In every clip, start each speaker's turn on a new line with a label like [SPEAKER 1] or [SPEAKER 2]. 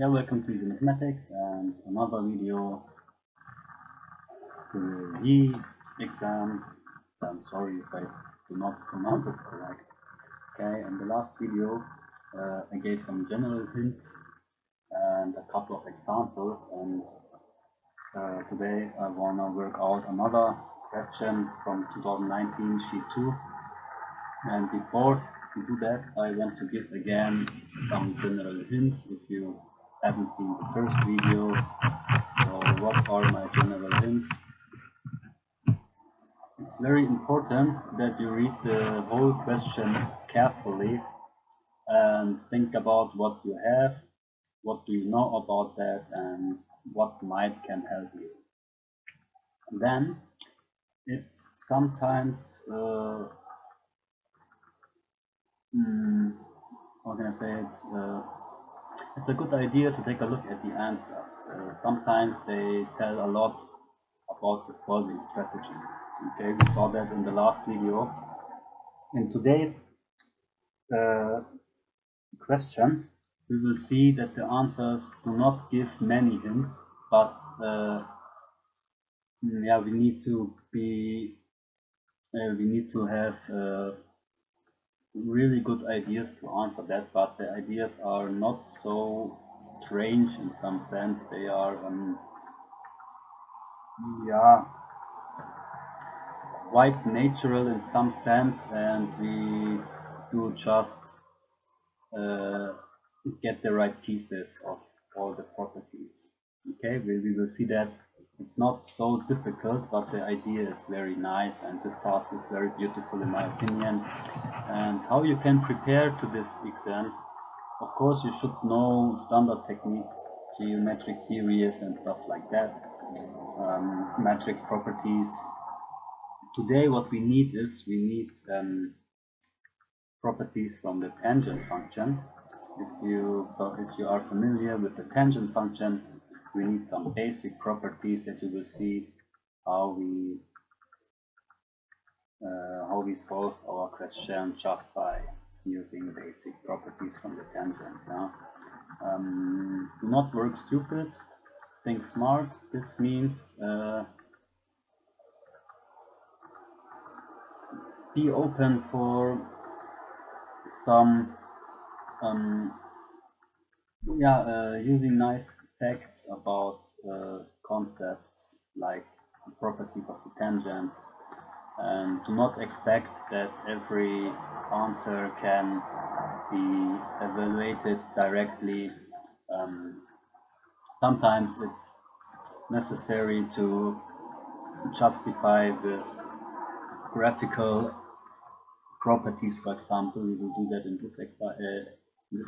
[SPEAKER 1] Welcome to Easy Mathematics and another video to the JEE exam. I'm sorry if I do not pronounce it correct. Okay, in the last video I gave some general hints and a couple of examples, and today I want to work out another question from 2019 sheet 2. And before we do that, I want to give again some general hints if you haven't seen the first video. So what are my general hints? It's very important that you read the whole question carefully and think about what you have, what do you know about that, and what can help you. And then it's sometimes how can I say it? It's a good idea to take a look at the answers. Sometimes they tell a lot about the solving strategy. Okay, we saw that in the last video. In today's question, we will see that the answers do not give many hints, but we need to have really good ideas to answer that, but the ideas are not so strange in some sense. They are quite natural in some sense, and we do just get the right pieces of all the properties. Okay, we will see that it's not so difficult, but the idea is very nice, and this task is very beautiful in my opinion. And how you can prepare to this exam: of course you should know standard techniques, geometric theories and stuff like that, matrix properties. Today what we need is properties from the tangent function. If you are familiar with the tangent function, we need some basic properties that you will see how we solve our question just by using basic properties from the tangent. Do not work stupid, think smart. This means be open for some using nice facts about concepts like the properties of the tangent, and do not expect that every answer can be evaluated directly. Sometimes it's necessary to justify this graphical properties. For example, we will do that in this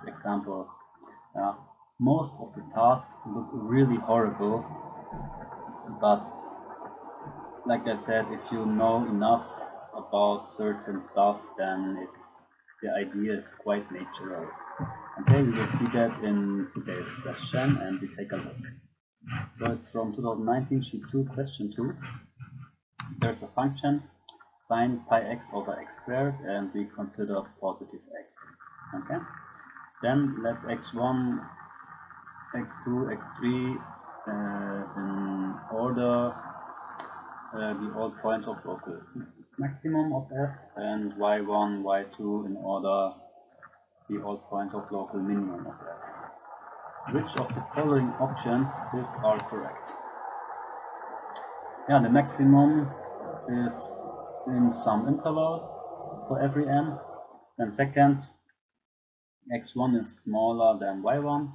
[SPEAKER 1] example. Most of the tasks look really horrible, but like I said, if you know enough about certain stuff, then the idea is quite natural. Okay, we will see that in today's question, and we take a look. So it's from 2019 sheet 2, question 2. There's a function sine pi x over x squared, and we consider positive x. Okay, then let x1, x2, x3 in order be all points of local maximum of f, and y1, y2 in order be all points of local minimum of f. Which of the following options are correct? The maximum is in some interval for every n. Then second, x1 is smaller than y1.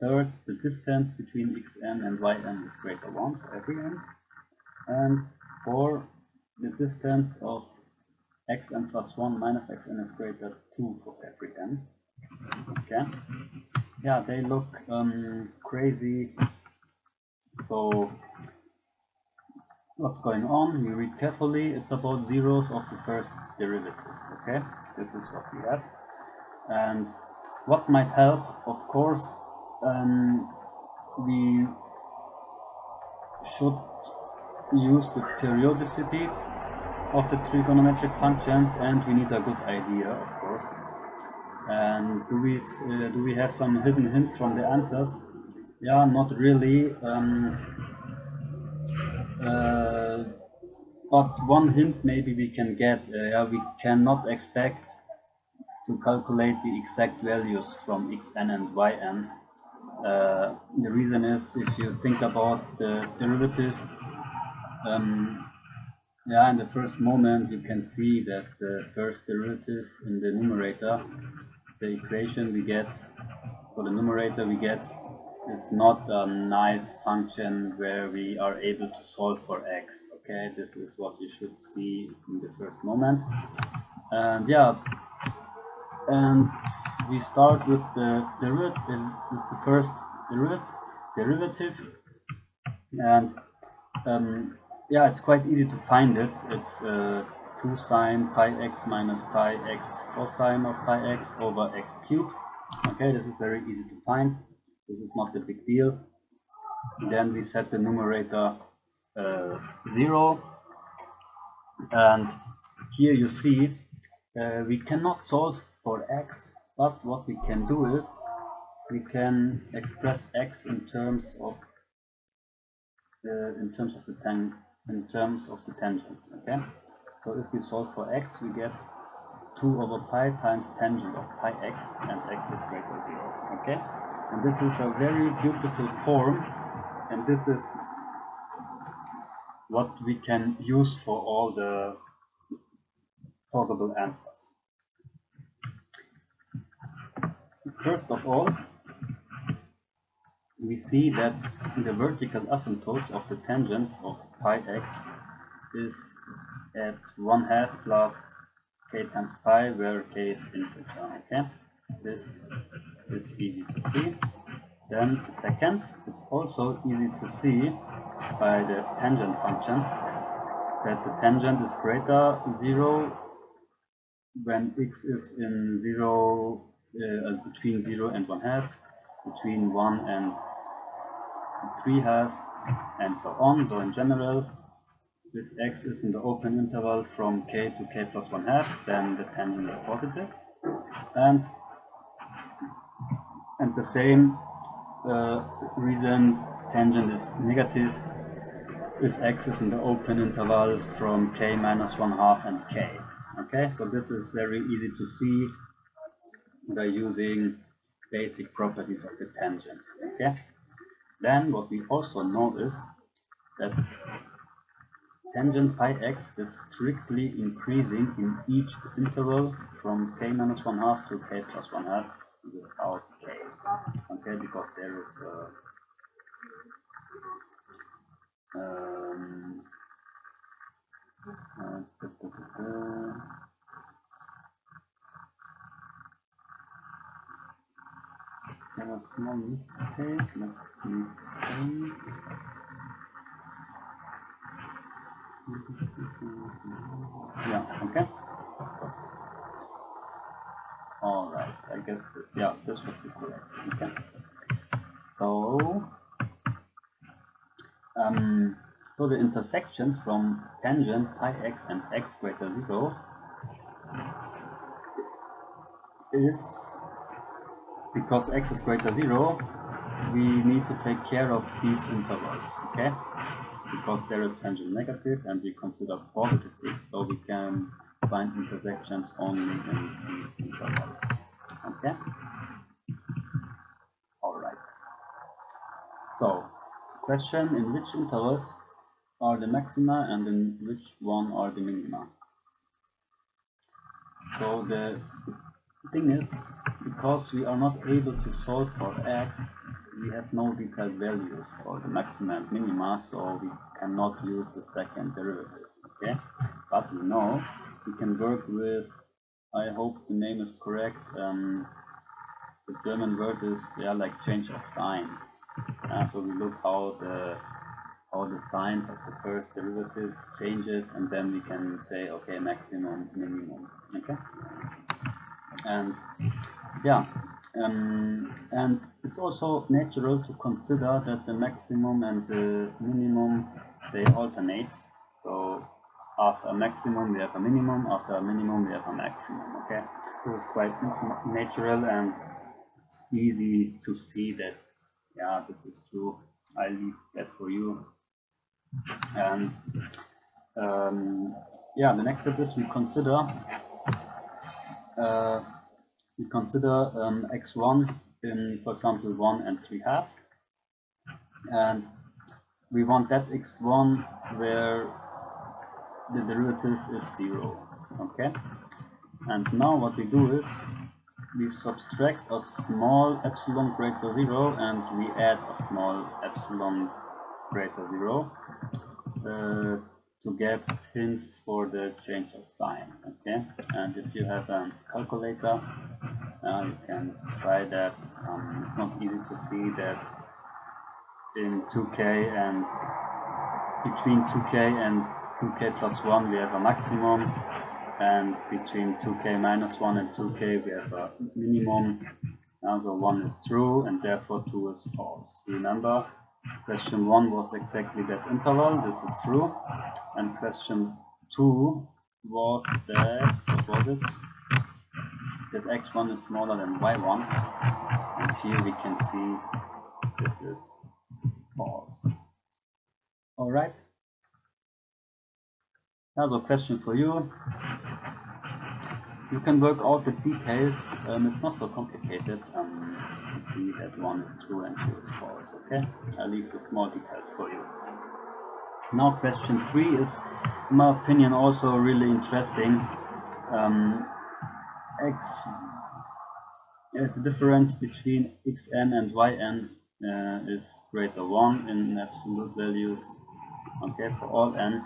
[SPEAKER 1] Third, the distance between xn and yn is greater 1 for every n. And 4, the distance of xn plus 1 minus xn is greater 2 for every n. Okay. They look crazy. So what's going on? You read carefully. It's about zeros of the first derivative. Okay, this is what we have. And what might help, of course, we should use the periodicity of the trigonometric functions, and we need a good idea, of course. And do we have some hidden hints from the answers? Yeah, not really. But one hint maybe we can get. Yeah, we cannot expect to calculate the exact values from xn and yn. The reason is, if you think about the derivative, yeah, in the first moment you can see that the first derivative in the numerator, the equation we get, so the numerator we get is not a nice function where we are able to solve for x. Okay, this is what you should see in the first moment. And yeah, and we start with the first derivative, and yeah, it's quite easy to find it. It's 2 sine pi x minus pi x cosine of pi x over x cubed. Okay, this is very easy to find. This is not a big deal. Then we set the numerator 0, and here you see we cannot solve for x, but what we can do is we can express x in terms of the tangent. Okay, so if we solve for x, we get 2 over pi times tangent of pi x, and x is greater than 0. Okay, and this is a very beautiful form, and this is what we can use for all the possible answers. First of all, we see that the vertical asymptotes of the tangent of pi x is at 1/2 plus k times pi, where k is integer. Okay, this is easy to see. Then second, it's also easy to see by the tangent function that the tangent is greater 0 when x is in 0, between 0 and 1/2, between 1 and 3/2, and so on. So in general, if x is in the open interval from k to k plus 1/2, then the tangent is positive. And the same reason, tangent is negative if x is in the open interval from k minus 1/2 and k. Okay, so this is very easy to see by using basic properties of the tangent. Okay, then what we also know is that tangent pi x is strictly increasing in each interval from k minus 1/2 to k plus 1/2 without k. Okay, because there is a small mistake. Let me think. Yeah, okay. Alright, I guess this, yeah, this would be correct. Okay. So, so the intersection from tangent pi x and x greater 0 is, because x is greater 0, we need to take care of these intervals, okay? Because there is tangent negative and we consider positive x, so we can find intersections only in these intervals, okay? Alright. So, question: in which intervals are the maxima and in which one are the minima? So the thing is, because we are not able to solve for x, we have no detailed values for the maxima and minima, so we cannot use the second derivative, okay? But we know we can work with, I hope the name is correct, the German word is, yeah, like change of signs. So we look how the signs of the first derivative changes, and then we can say, okay, maximum, minimum, okay? And yeah, and it's also natural to consider that the maximum and the minimum, they alternate. So after a maximum we have a minimum, after a minimum we have a maximum, okay? This is quite natural, and it's easy to see that, yeah, this is true. I leave that for you. And yeah, the next step is we consider x1 in, for example, 1 and 3/2, and we want that x1 where the derivative is 0. Okay, and now what we do is we subtract a small epsilon greater 0 and we add a small epsilon greater 0 to get hints for the change of sign. Okay, and if you have a calculator, you can try that. It's not easy to see that in 2k and between 2k and 2k plus 1 we have a maximum, and between 2k minus 1 and 2k we have a minimum. So 1 is true and therefore 2 is false. Remember, question 1 was exactly that interval, this is true, and question 2 was that, what was it? That x1 is smaller than y1, and here we can see this is false. Alright. Another question for you. You can work out the details, it's not so complicated to see that 1 is true and 2 is false. Okay, I'll leave the small details for you. Now question 3 is, in my opinion, also really interesting. The difference between xn and yn is greater 1 in absolute values, okay, for all n.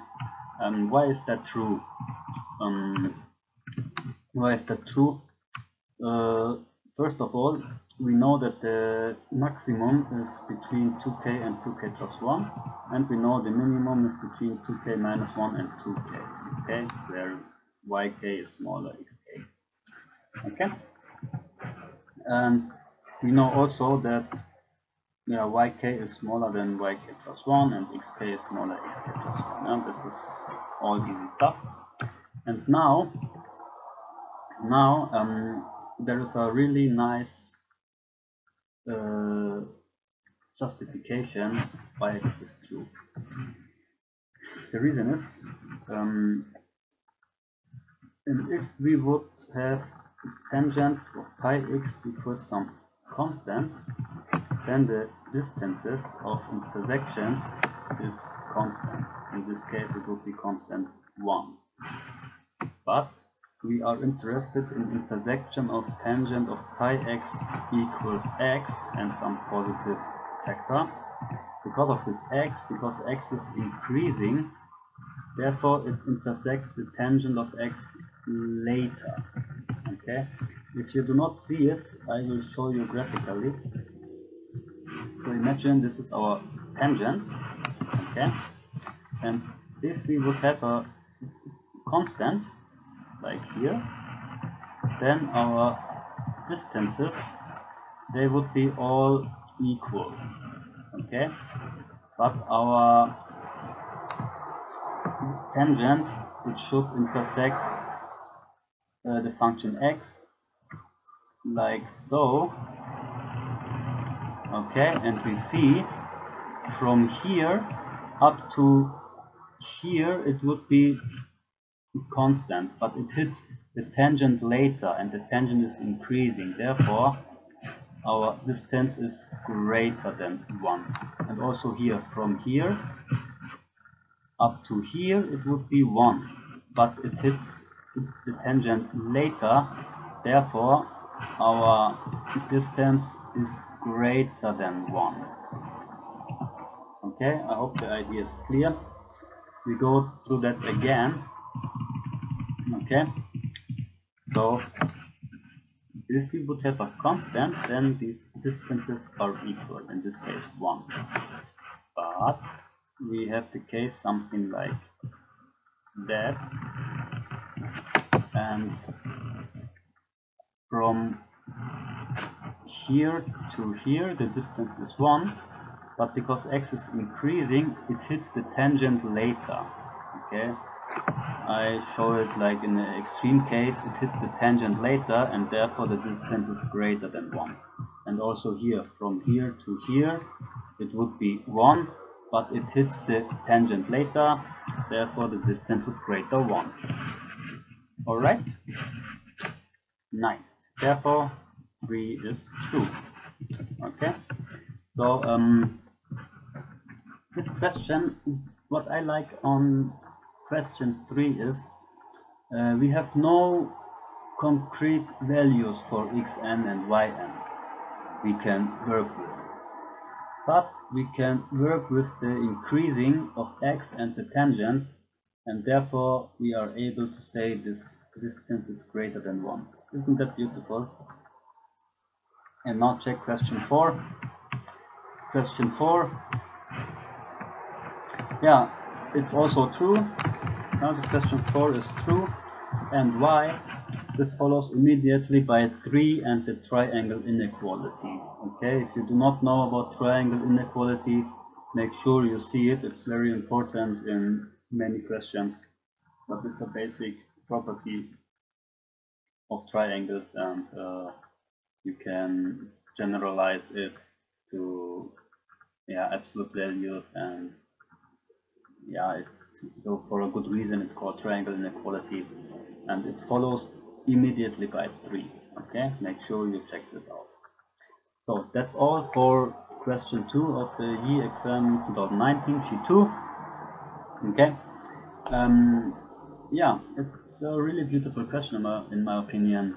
[SPEAKER 1] Why is that true? Why is that true? First of all, we know that the maximum is between 2k and 2k plus 1, and we know the minimum is between 2k minus 1 and 2k, okay, where yk is smaller xk. Okay, and we know also that, yeah, yk is smaller than yk plus 1 and xk is smaller xk plus 1. Now this is all easy stuff. And now there is a really nice justification why this is true. The reason is, and if we would have tangent of pi x equals some constant, then the distances of intersections is constant. In this case it would be constant 1. But we are interested in intersection of tangent of pi x equals x and some positive factor. Because of this x, because x is increasing, therefore it intersects the tangent of x later. Okay, if you do not see it, I will show you graphically. So imagine this is our tangent, okay, and if we would have a constant like here, then our distances, they would be all equal, okay, but our tangent, which should intersect the function x like so, okay, and we see from here up to here it would be constant, but it hits the tangent later and the tangent is increasing, therefore our distance is greater than 1. And also here, from here up to here it would be 1, but it hits the tangent later, therefore our distance is greater than 1. Okay, I hope the idea is clear. We go through that again. Okay, so if we would have a constant, then these distances are equal, in this case 1. But we have the case something like that, and from here to here the distance is 1, but because x is increasing, it hits the tangent later. Okay, I show it like in the extreme case, it hits the tangent later, and therefore the distance is greater than 1. And also here, from here to here, it would be 1, but it hits the tangent later, therefore the distance is greater 1. Alright? Nice. Therefore, 3 is true. Okay? So, this question, what I like on question 3 is, we have no concrete values for xn and yn we can work with. But we can work with the increasing of x and the tangent, and therefore we are able to say this distance is greater than 1. Isn't that beautiful? And now check question 4. Question 4. Yeah, it's also true. Now the question 4 is true. And why? This follows immediately by 3 and the triangle inequality. Okay, if you do not know about triangle inequality, make sure you see it. It's very important in many questions, but it's a basic property of triangles, and you can generalize it to absolute values, and it's so for a good reason it's called triangle inequality, and it follows immediately by 3. Okay, make sure you check this out. So that's all for question 2 of the JEE exam 2019 sheet 2. Okay, it's a really beautiful question in my opinion.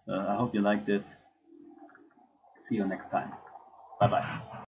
[SPEAKER 1] I hope you liked it. See you next time. Bye bye.